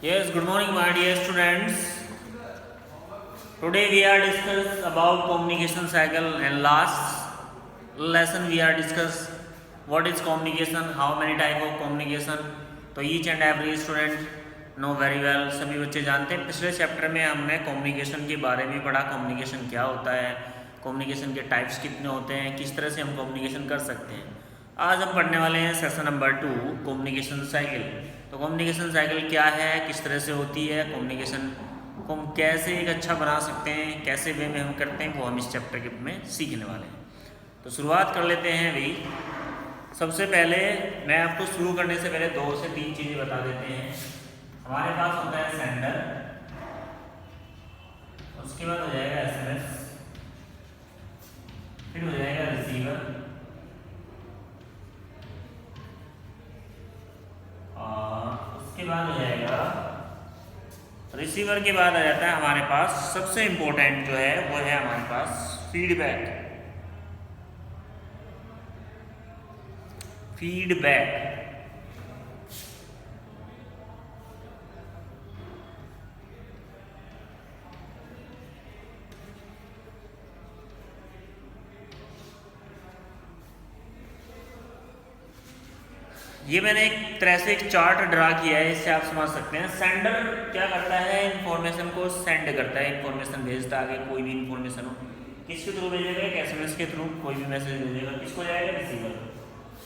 Yes, good morning, my dear students. Today we are discuss about communication cycle, and last lesson we are discuss what is communication, how many type of communication. तो each and every student know very well, सभी बच्चे जानते हैं। पिछले chapter में हमने communication के बारे में पढ़ा, कम्युनिकेशन क्या होता है, कम्युनिकेशन के टाइप्स कितने होते हैं, किस तरह से हम कम्युनिकेशन कर सकते हैं। आज हम पढ़ने वाले हैं सेशन नंबर 2 कम्युनिकेशन साइकिल। तो कम्युनिकेशन साइकिल क्या है, किस तरह से होती है, कम्युनिकेशन को हम कैसे एक अच्छा बना सकते हैं, कैसे वे में हम करते हैं, वो हम इस चैप्टर के में सीखने वाले हैं। तो शुरुआत कर लेते हैं अभी। सबसे पहले मैं आपको शुरू करने से पहले 2 से 3 चीज़ें बता देते हैं। हमारे पास होता है सेंडर, उसके बाद हो जाएगा SMS, फिर हो जाएगा रिसीवर, और उसके बाद हो जाएगा रिसीवर के बाद आ जाता है हमारे पास सबसे इम्पोर्टेंट जो है वो है हमारे पास फीडबैक। ये मैंने एक तरह से एक चार्ट ड्रा किया है, इससे आप समझ सकते हैं। सेंडर क्या करता है, इन्फॉर्मेशन को सेंड करता है, इन्फॉर्मेशन भेजता है। आगे कोई भी इन्फॉर्मेशन हो किसके थ्रू भेजेगा, एक SMS के थ्रू कोई भी मैसेज भेजेगा, किसको जाएगा, रिसीवर।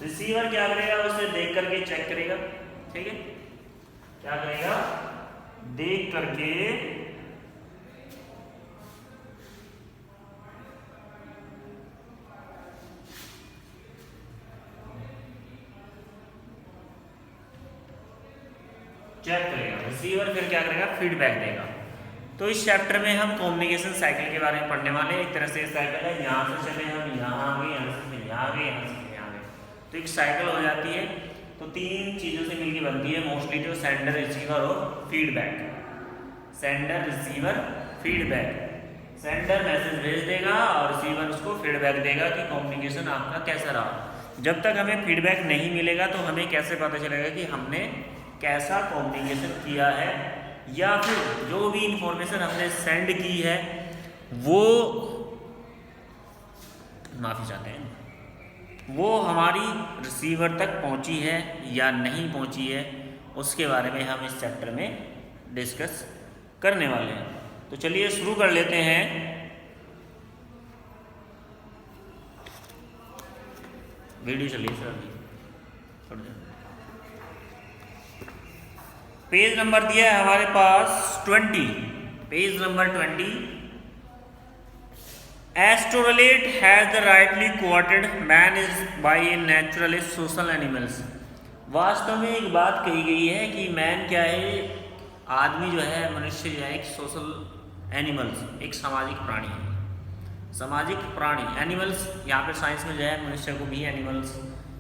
रिसीवर क्या करेगा, उसे देख करके चेक करेगा, ठीक है, क्या करेगा, देख करके चेक करेगा। रिसीवर फिर क्या करेगा, फीडबैक देगा। तो इस चैप्टर में हम कम्युनिकेशन साइकिल के बारे में पढ़ने वाले हैं। एक तरह से साइकिल है, यहाँ से चले हम यहाँ आ गए, यहाँ से फिर यहाँ आ गए, यहाँ से फिर यहाँ आ गए, तो एक साइकिल हो जाती है। तो 3 चीज़ों से मिलकर बनती है मोस्टली, जो सेंडर, रिसीवर और feedback. Sender, receiver, feedback. Sender message भेज देगा और रिसीवर उसको फीडबैक देगा कि कम्युनिकेशन आपका कैसा रहा। जब तक हमें फीडबैक नहीं मिलेगा तो हमें कैसे पता चलेगा कि हमने कैसा कम्युनिकेशन किया है, या फिर जो भी इंफॉर्मेशन हमने सेंड की है वो, माफ़ी चाहते हैं, वो हमारी रिसीवर तक पहुंची है या नहीं पहुंची है, उसके बारे में हम इस चैप्टर में डिस्कस करने वाले हैं। तो चलिए शुरू कर लेते हैं। वीडियो चलिए सर, पेज नंबर दिया है हमारे पास 20, page number 20। Aristotle has the rightly quoted man is by a naturalist social animals. वास्तव में एक बात कही गई है कि मैन क्या है, आदमी जो है, मनुष्य जो है, एक सोशल एनिमल्स, एक सामाजिक प्राणी है। सामाजिक प्राणी, एनिमल्स यहाँ पे साइंस में जो है मनुष्य को भी एनिमल्स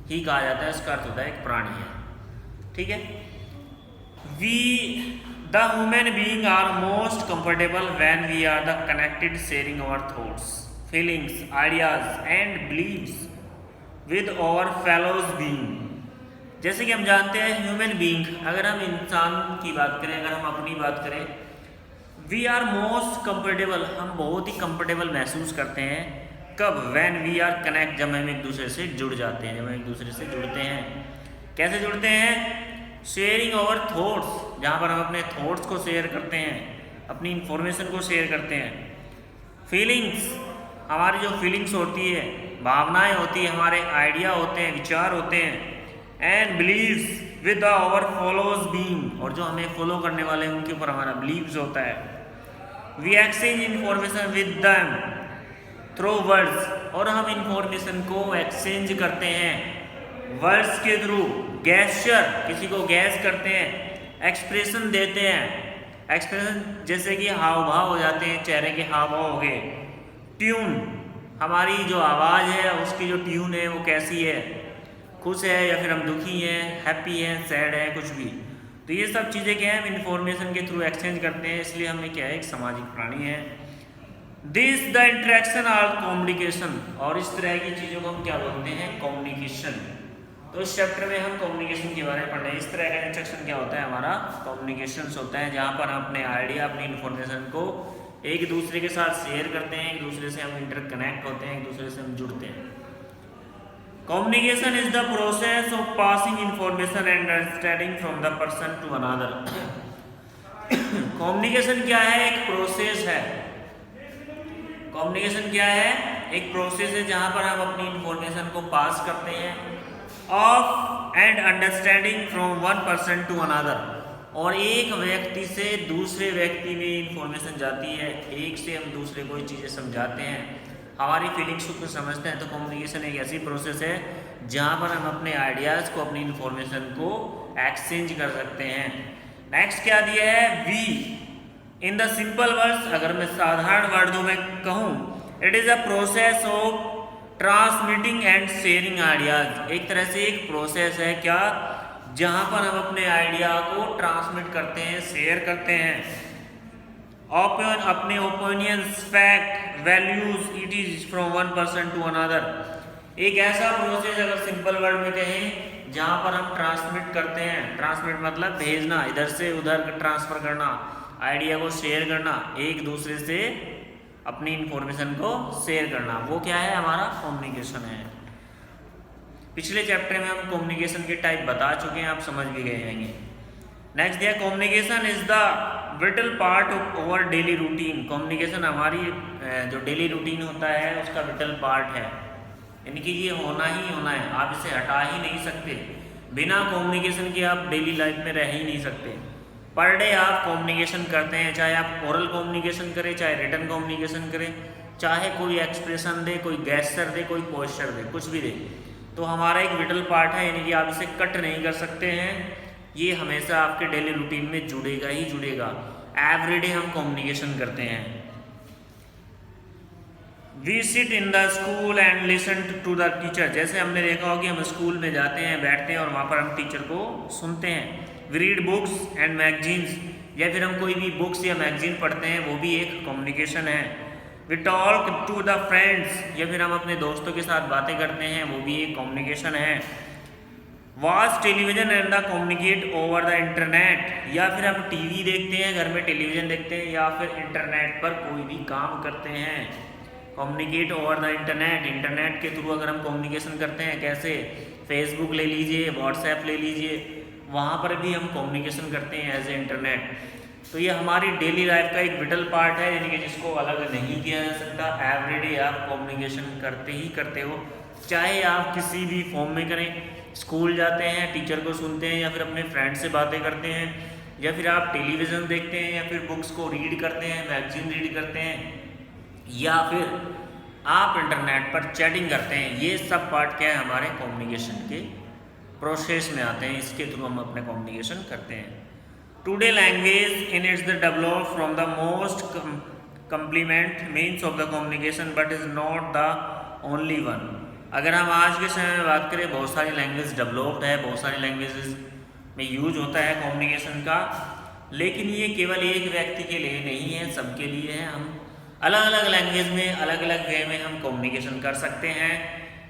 ही कहा जाता है, इसका अर्थ होता है एक प्राणी है, ठीक है। We the human being are most comfortable when we are the connected, sharing our thoughts, feelings, ideas and beliefs with our fellow being। जैसे कि हम जानते हैं ह्यूमन बीइंग, अगर हम इंसान की बात करें, अगर हम अपनी बात करें, वी आर मोस्ट कंफर्टेबल, हम बहुत ही कंफर्टेबल महसूस करते हैं। कब, व्हेन वी आर कनेक्ट, जब हम एक दूसरे से जुड़ जाते हैं, जब हम एक दूसरे से जुड़ते हैं। कैसे जुड़ते हैं, शेयरिंग आवर थॉट्स, जहाँ पर हम अपने थॉट्स को शेयर करते हैं, अपनी इंफॉर्मेशन को शेयर करते हैं। फीलिंग्स, हमारी जो फीलिंग्स होती है, भावनाएं होती है, हमारे आइडिया होते हैं, विचार होते हैं। And believes with our followers being, और जो हमें फॉलो करने वाले हैं उनके ऊपर हमारा बिलीव्स होता है। We exchange information with them through words, और हम इंफॉर्मेशन को एक्सचेंज करते हैं वर्ड्स के थ्रू। गैस्चर, किसी को गैस करते हैं, एक्सप्रेशन देते हैं, एक्सप्रेशन जैसे कि हाव भाव हो जाते हैं, चेहरे के हाव भाव हो गए। ट्यून, हमारी जो आवाज़ है उसकी जो ट्यून है वो कैसी है, खुश है या फिर हम दुखी हैं, हैप्पी हैं, सैड है, कुछ भी। तो ये सब चीज़ें क्या है, हम इन्फॉर्मेशन के थ्रू एक्सचेंज करते हैं, इसलिए हमें क्या है, एक सामाजिक प्राणी है। This the interaction or communication, और इस तरह की चीज़ों को हम क्या बोलते हैं, कम्युनिकेशन। तो इस चैप्टर में हम कम्युनिकेशन के बारे में पढ़ रहे हैं। इस तरह का इंस्ट्रक्शन क्या होता है, हमारा कम्युनिकेशंस होता है, जहाँ पर हम अपने आइडिया, अपनी इन्फॉर्मेशन को एक दूसरे के साथ शेयर करते हैं, एक दूसरे से हम इंटरकनेक्ट होते हैं, एक दूसरे से हम जुड़ते हैं। Communication is the process of passing information and understanding from the person to another. Communication क्या है? एक प्रोसेस है। कम्युनिकेशन क्या है? एक प्रोसेस है जहां पर हम अपनी इंफॉर्मेशन को पास करते हैं of and understanding from one person to another, और एक व्यक्ति से दूसरे व्यक्ति में इंफॉर्मेशन जाती है, एक से हम दूसरे को चीज़ें समझाते हैं, हमारी फीलिंग्स को समझते हैं। तो कम्युनिकेशन एक ऐसी प्रोसेस है जहां पर हम अपने आइडियाज़ को, अपनी इंफॉर्मेशन को एक्सचेंज कर सकते हैं। नेक्स्ट क्या दिया है? We in the simple words, अगर मैं साधारण वर्डों में कहूँ, it is a process of transmitting and sharing ideas. एक तरह से एक प्रोसेस है क्या, जहाँ पर हम अपने आइडिया को ट्रांसमिट करते हैं, शेयर करते हैं, अपने opinions, fact, values, it is from one person to another. एक ऐसा प्रोसेस, अगर सिंपल वर्ड में कहें, जहाँ पर हम ट्रांसमिट करते हैं। ट्रांसमिट मतलब भेजना, इधर से उधर ट्रांसफर करना, आइडिया को शेयर करना, एक दूसरे से अपनी इंफॉर्मेशन को शेयर करना, वो क्या है? हमारा कम्युनिकेशन है। पिछले चैप्टर में हम कम्युनिकेशन के टाइप बता चुके हैं, आप समझ भी गए होंगे। नेक्स्ट दिया, communication is the vital part of our daily routine. Communication हमारी जो डेली रूटीन होता है उसका विटल पार्ट है, यानी कि ये होना ही होना है, आप इसे हटा ही नहीं सकते। बिना कम्युनिकेशन के आप डेली लाइफ में रह ही नहीं सकते। पर डे आप कम्युनिकेशन करते हैं, चाहे आप ओरल कम्युनिकेशन करें, चाहे रिटन कम्युनिकेशन करें, चाहे कोई एक्सप्रेशन दे, कोई गेस्चर दे, कोई पोस्चर दे, कुछ भी दे, तो हमारा एक विटल पार्ट है, यानी कि आप इसे कट नहीं कर सकते हैं। ये हमेशा आपके डेली रूटीन में जुड़ेगा ही जुड़ेगा। एवरीडे हम कम्युनिकेशन करते हैं। We sit in the school and listen to the teacher. जैसे हमने देखा हो कि हम स्कूल में जाते हैं, बैठते हैं और वहाँ पर हम टीचर को सुनते हैं। We read books and magazines, या फिर हम कोई भी बुक्स या मैगजीन पढ़ते हैं, वो भी एक कम्युनिकेशन है। We talk to the friends, या फिर हम अपने दोस्तों के साथ बातें करते हैं, वो भी एक कम्युनिकेशन है। Watch television and the communicate over the internet, या फिर हम टीवी देखते हैं, घर में टेलीविजन देखते हैं, या फिर इंटरनेट पर कोई भी काम करते हैं। Communicate over the internet, internet के थ्रू अगर हम कम्युनिकेशन करते हैं, कैसे? फेसबुक ले लीजिए, व्हाट्सएप ले लीजिए, वहाँ पर भी हम कम्युनिकेशन करते हैं एज ए इंटरनेट। तो ये हमारी डेली लाइफ का एक विटल पार्ट है, यानी कि जिसको अलग नहीं किया जा सकता। एवरीडे आप कम्युनिकेशन करते ही करते हो, चाहे आप किसी भी फॉर्म में करें। स्कूल जाते हैं, टीचर को सुनते हैं, या फिर अपने फ्रेंड से बातें करते हैं, या फिर आप टेलीविज़न देखते हैं, या फिर बुक्स को रीड करते हैं, मैगजीन रीड करते हैं, या फिर आप इंटरनेट पर चैटिंग करते हैं। ये सब पार्ट क्या है? हमारे कम्युनिकेशन के प्रोसेस में आते हैं, इसके थ्रू हम अपने कम्युनिकेशन करते हैं। Today language in its the develop from the most complement means of the communication but is not the only one. अगर हम आज के समय में बात करें, बहुत सारी लैंग्वेज डेवलप्ड है, बहुत सारी लैंग्वेजेस में यूज होता है कम्युनिकेशन का, लेकिन ये केवल एक व्यक्ति के लिए नहीं है, सबके लिए है। हम अलग अलग लैंग्वेज में, अलग अलग वे में हम कम्युनिकेशन कर सकते हैं।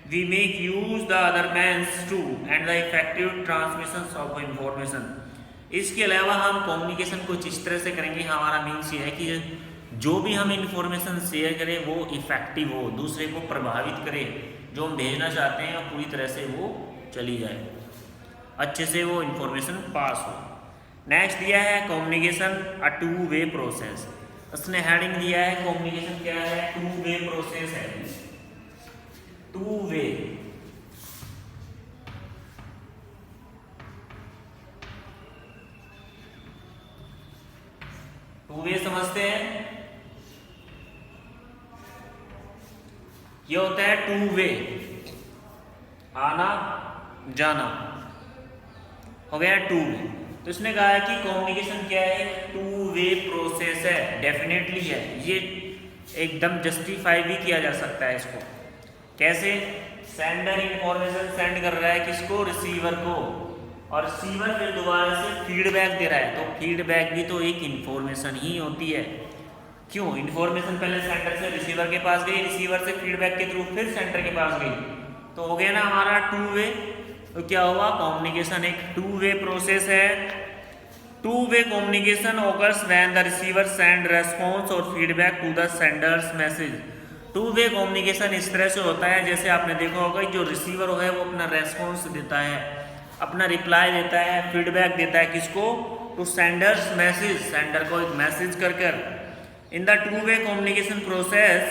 We make use the other means to end the effective transmission of information. इसके अलावा हम कम्युनिकेशन कुछ इस तरह से करेंगे, हमारा मीन्स ये है कि जो भी हम इंफॉर्मेशन शेयर करें वो इफेक्टिव हो, दूसरे को प्रभावित करे, जो हम भेजना चाहते हैं और पूरी तरह से वो चली जाए, अच्छे से वो इंफॉर्मेशन पास हो। नेक्स्ट दिया है communication a to way process. उसने हेडिंग दिया है कम्युनिकेशन क्या है? टू वे प्रोसेस है। टू वे, टू वे समझते हैं? ये होता है टू वे, आना जाना, हो गया टू वे। तो इसने कहा है कि कम्युनिकेशन क्या है? टू वे प्रोसेस है, डेफिनेटली है। ये एकदम जस्टिफाई भी किया जा सकता है इसको। कैसे? सेंडर इंफॉर्मेशन सेंड कर रहा है किसको? रिसीवर को, और रिसीवर फिर दोबारा से फीडबैक दे रहा है, तो फीडबैक भी तो एक इंफॉर्मेशन ही होती है। क्यों? इंफॉर्मेशन पहले सेंडर से रिसीवर के पास गई, रिसीवर से फीडबैक के थ्रू फिर सेंटर के पास गई, तो हो गया ना हमारा टू वे। तो क्या हुआ, कम्युनिकेशन एक टू वे प्रोसेस है। Two way communication occurs when the receiver send response और feedback to the senders message. Two way communication इस तरह से होता है, जैसे आपने देखा होगा जो रिसीवर है वो अपना रेस्पॉन्स देता है, अपना रिप्लाई देता है, फीडबैक देता है किसको, टू सेंडर्स मैसेज, सेंडर को एक मैसेज कर। In the two way communication process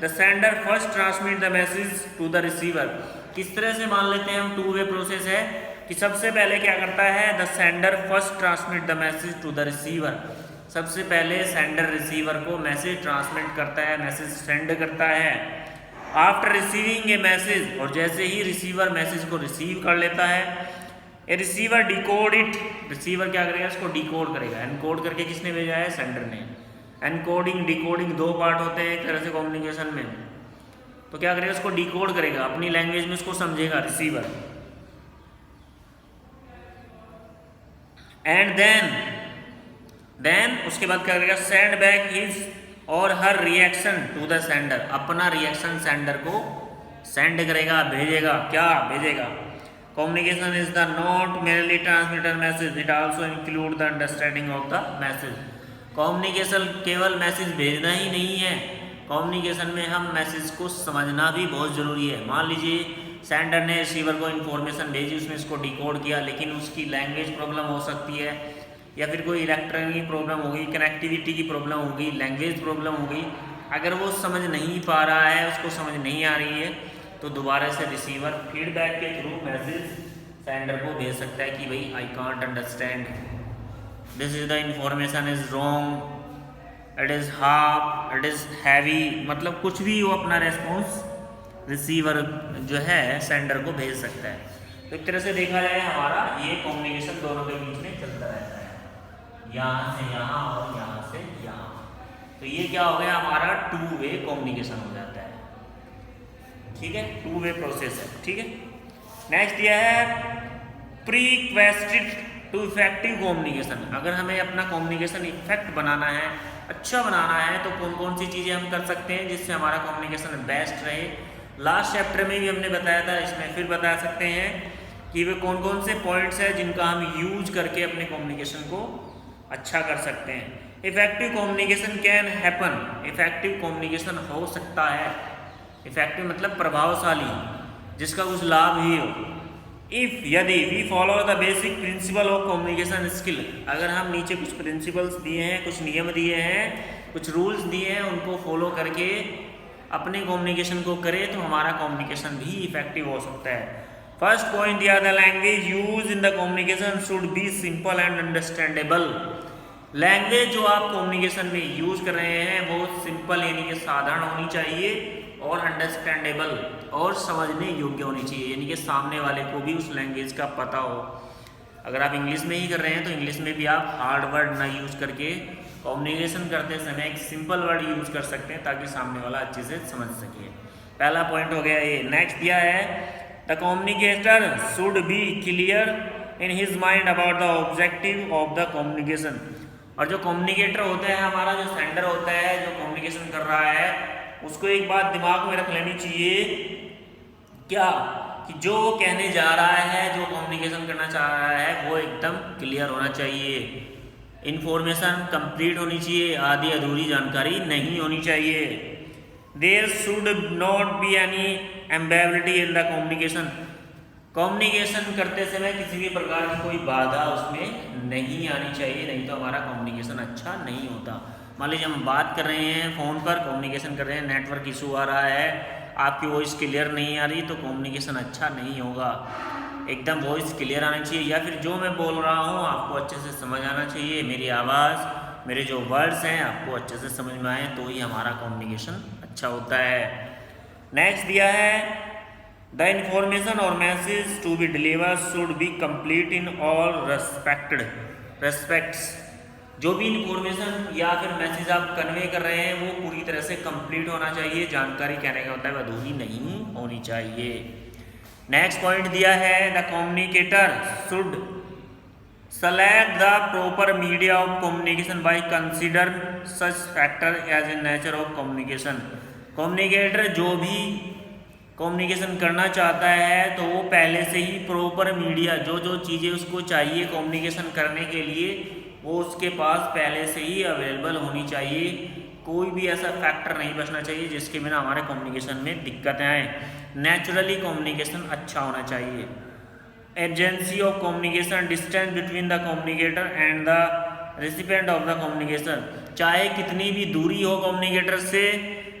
the sender first transmit the message to the receiver. किस तरह से मान लेते हैं हम टू वे प्रोसेस है कि सबसे पहले क्या करता है, the sender first transmit the message to the receiver. सबसे पहले सेंडर रिसीवर को मैसेज ट्रांसमिट करता है, मैसेज सेंड करता है। आफ्टर रिसीविंग ए मैसेज, और जैसे ही रिसीवर मैसेज को रिसीव कर लेता है, ए रिसीवर डिकोड इट, रिसीवर क्या करेगा, इसको डिकोड करेगा। एनकोड करके किसने भेजा है, सेंडर ने। एनकोडिंग डिकोडिंग दो पार्ट होते हैं एक तरह से कम्युनिकेशन में। तो क्या करेगा, इसको डिकोड करेगा, अपनी लैंग्वेज में इसको समझेगा रिसीवर। एंड देन उसके बाद क्या करेगा, सेंड बैक हिज और हर रिएक्शन टू द सेंडर, अपना रिएक्शन सेंडर को सेंड करेगा, भेजेगा। क्या भेजेगा, communication is the not merely transmitter message, it also include the understanding of the message. Communication केवल मैसेज भेजना ही नहीं है, कम्युनिकेशन में हम मैसेज को समझना भी बहुत ज़रूरी है। मान लीजिए सेंडर ने रिसीवर को इन्फॉर्मेशन भेजी, उसने इसको डिकोड किया, लेकिन उसकी लैंग्वेज प्रॉब्लम हो सकती है, या फिर कोई इलेक्ट्रॉनिक प्रॉब्लम होगी, कनेक्टिविटी की प्रॉब्लम होगी, लैंग्वेज प्रॉब्लम होगी। अगर वो समझ नहीं पा रहा है, उसको समझ नहीं आ रही है, तो दोबारा से रिसीवर फीडबैक के थ्रू मैसेज सेंडर को भेज सकता है कि भाई I can't understand, this is the information is wrong, it is half, it is heavy, मतलब कुछ भी वो अपना रेस्पॉन्स रिसीवर जो है सेंडर को भेज सकता है। तो एक तरह से देखा जाए हमारा ये कम्युनिकेशन दोनों के बीच में चलता रहता है, यहाँ से यहाँ और यहाँ से यहाँ। तो ये क्या हो गया, हमारा टू वे कम्युनिकेशन हो जाता है। ठीक है, टू वे प्रोसेस है। ठीक है, नेक्स्ट ये है प्रीक्वेस्टेड टू इफेक्टिव कम्युनिकेशन। अगर हमें अपना कम्युनिकेशन इफेक्ट बनाना है, अच्छा बनाना है, तो कौन कौन सी चीज़ें हम कर सकते हैं जिससे हमारा कम्युनिकेशन बेस्ट रहे। लास्ट चैप्टर में भी हमने बताया था, इसमें फिर बता सकते हैं कि वे कौन कौन से पॉइंट्स हैं जिनका हम यूज करके अपने कम्युनिकेशन को अच्छा कर सकते हैं। Effective communication can happen, effective communication हो सकता है, इफेक्टिव मतलब प्रभावशाली, जिसका कुछ लाभ ही हो। इफ यदि we follow the basic principle of communication skill, अगर हम नीचे कुछ प्रिंसिपल्स दिए हैं, कुछ नियम दिए हैं, कुछ रूल्स दिए हैं, उनको फॉलो करके अपने कम्युनिकेशन को करें तो हमारा कम्युनिकेशन भी इफेक्टिव हो सकता है। फर्स्ट पॉइंट दिया, the language use in the communication should be simple and understandable. Language जो आप कम्युनिकेशन में यूज कर रहे हैं वो सिंपल यानी कि साधारण होनी चाहिए और अंडरस्टैंडेबल और समझने योग्य होनी चाहिए, यानी कि सामने वाले को भी उस लैंग्वेज का पता हो। अगर आप इंग्लिश में ही कर रहे हैं तो इंग्लिश में भी आप हार्ड वर्ड ना यूज करके कम्युनिकेशन करते समय एक सिंपल वर्ड यूज कर सकते हैं ताकि सामने वाला अच्छे से समझ सके। पहला पॉइंट हो गया ये। नेक्स्ट दिया है, the communicator should be clear in his mind about the objective of the communication. और जो कम्युनिकेटर होता है, हमारा जो सेंडर होता है, जो कम्युनिकेशन कर रहा है, उसको एक बात दिमाग में रख लेनी चाहिए, क्या कि जो वो कहने जा रहा है, जो कम्युनिकेशन करना चाह रहा है, वो एकदम क्लियर होना चाहिए, इन्फॉर्मेशन कंप्लीट होनी चाहिए, आधी अधूरी जानकारी नहीं होनी चाहिए। There should not be any ambiguity in the communication. Communication करते समय किसी भी प्रकार की कोई बाधा उसमें नहीं आनी चाहिए, नहीं तो हमारा कम्युनिकेशन अच्छा नहीं होता। मान लीजिए हम बात कर रहे हैं फ़ोन पर, कम्युनिकेशन कर रहे हैं, नेटवर्क इशू आ रहा है, आपकी वॉइस क्लियर नहीं आ रही, तो कम्युनिकेशन अच्छा नहीं होगा। एकदम वॉइस क्लियर आनी चाहिए, या फिर जो मैं बोल रहा हूँ आपको अच्छे से समझ आना चाहिए, मेरी आवाज़, मेरे जो वर्ड्स हैं आपको अच्छे से समझ में आए, तो ही हमारा कम्युनिकेशन अच्छा होता है। नेक्स्ट दिया है, द इन्फॉर्मेशन और message to be deliver should be complete in all respects. जो भी इन्फॉर्मेशन या फिर मैसेज आप कन्वे कर रहे हैं वो पूरी तरह से कंप्लीट होना चाहिए, जानकारी कहने का होता है अधूरी नहीं होनी चाहिए। नेक्स्ट पॉइंट दिया है, the communicator should select the proper media of communication by consider such factor as in nature of communication. Communicator जो भी कम्युनिकेशन करना चाहता है तो वो पहले से ही प्रॉपर मीडिया जो जो चीज़ें उसको चाहिए कम्युनिकेशन करने के लिए वो उसके पास पहले से ही अवेलेबल होनी चाहिए। कोई भी ऐसा फैक्टर नहीं बचना चाहिए जिसके बिना हमारे कम्युनिकेशन में दिक्कतें आएँ। नेचुरली कम्युनिकेशन अच्छा होना चाहिए। Agency of communication, distance between the communicator and the recipient of the communication, चाहे कितनी भी दूरी हो कम्युनिकेटर से,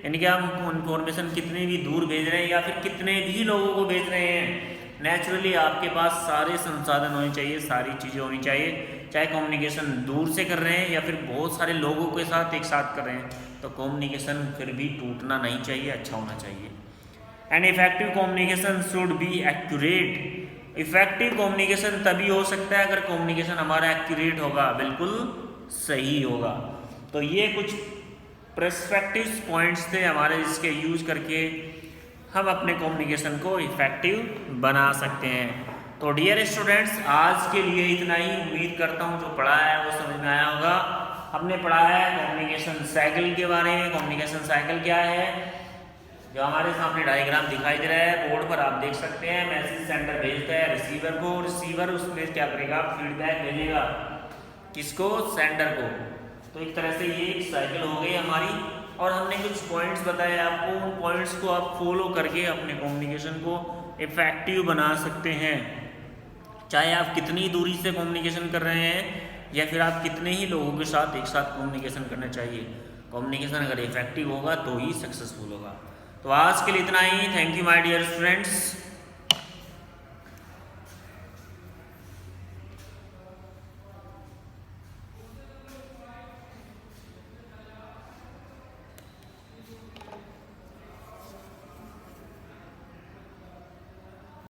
यानी कि हम इंफॉर्मेशन कितनी भी दूर भेज रहे हैं या फिर कितने भी लोगों को भेज रहे हैं, नेचुरली आपके पास सारे संसाधन होने चाहिए, सारी चीज़ें होनी चाहिए। चाहे कम्युनिकेशन दूर से कर रहे हैं या फिर बहुत सारे लोगों के साथ एक साथ कर रहे हैं, तो कम्युनिकेशन फिर भी टूटना नहीं चाहिए, अच्छा होना चाहिए। And effective communication should be accurate. Effective communication तभी हो सकता है अगर कम्युनिकेशन हमारा एक्यूरेट होगा, बिल्कुल सही होगा। तो ये कुछ पर्सपेक्टिव पॉइंट्स थे हमारे, जिसके यूज करके हम अपने कम्युनिकेशन को इफेक्टिव बना सकते हैं। तो डियर स्टूडेंट्स, आज के लिए इतना ही। उम्मीद करता हूँ जो पढ़ा है वो समझ में आया होगा। हमने पढ़ा है कम्युनिकेशन साइकिल के बारे में। कम्युनिकेशन साइकिल क्या है, जो हमारे सामने डायग्राम दिखाई दे रहा है बोर्ड पर, आप देख सकते हैं। मैसेज सेंडर भेजता है रिसीवर को, रिसीवर उसमें क्या करेगा, फीडबैक भेजेगा किसको, सेंडर को। तो एक तरह से ये एक साइकिल हो गई हमारी, और हमने कुछ पॉइंट्स बताए आपको। उन पॉइंट्स को आप फॉलो करके अपने कम्युनिकेशन को इफेक्टिव बना सकते हैं। चाहे आप कितनी दूरी से कम्युनिकेशन कर रहे हैं या फिर आप कितने ही लोगों के साथ एक साथ कम्युनिकेशन करना चाहिए, कम्युनिकेशन अगर इफेक्टिव होगा तो ही सक्सेसफुल होगा। तो आज के लिए इतना ही। Thank you my dear students.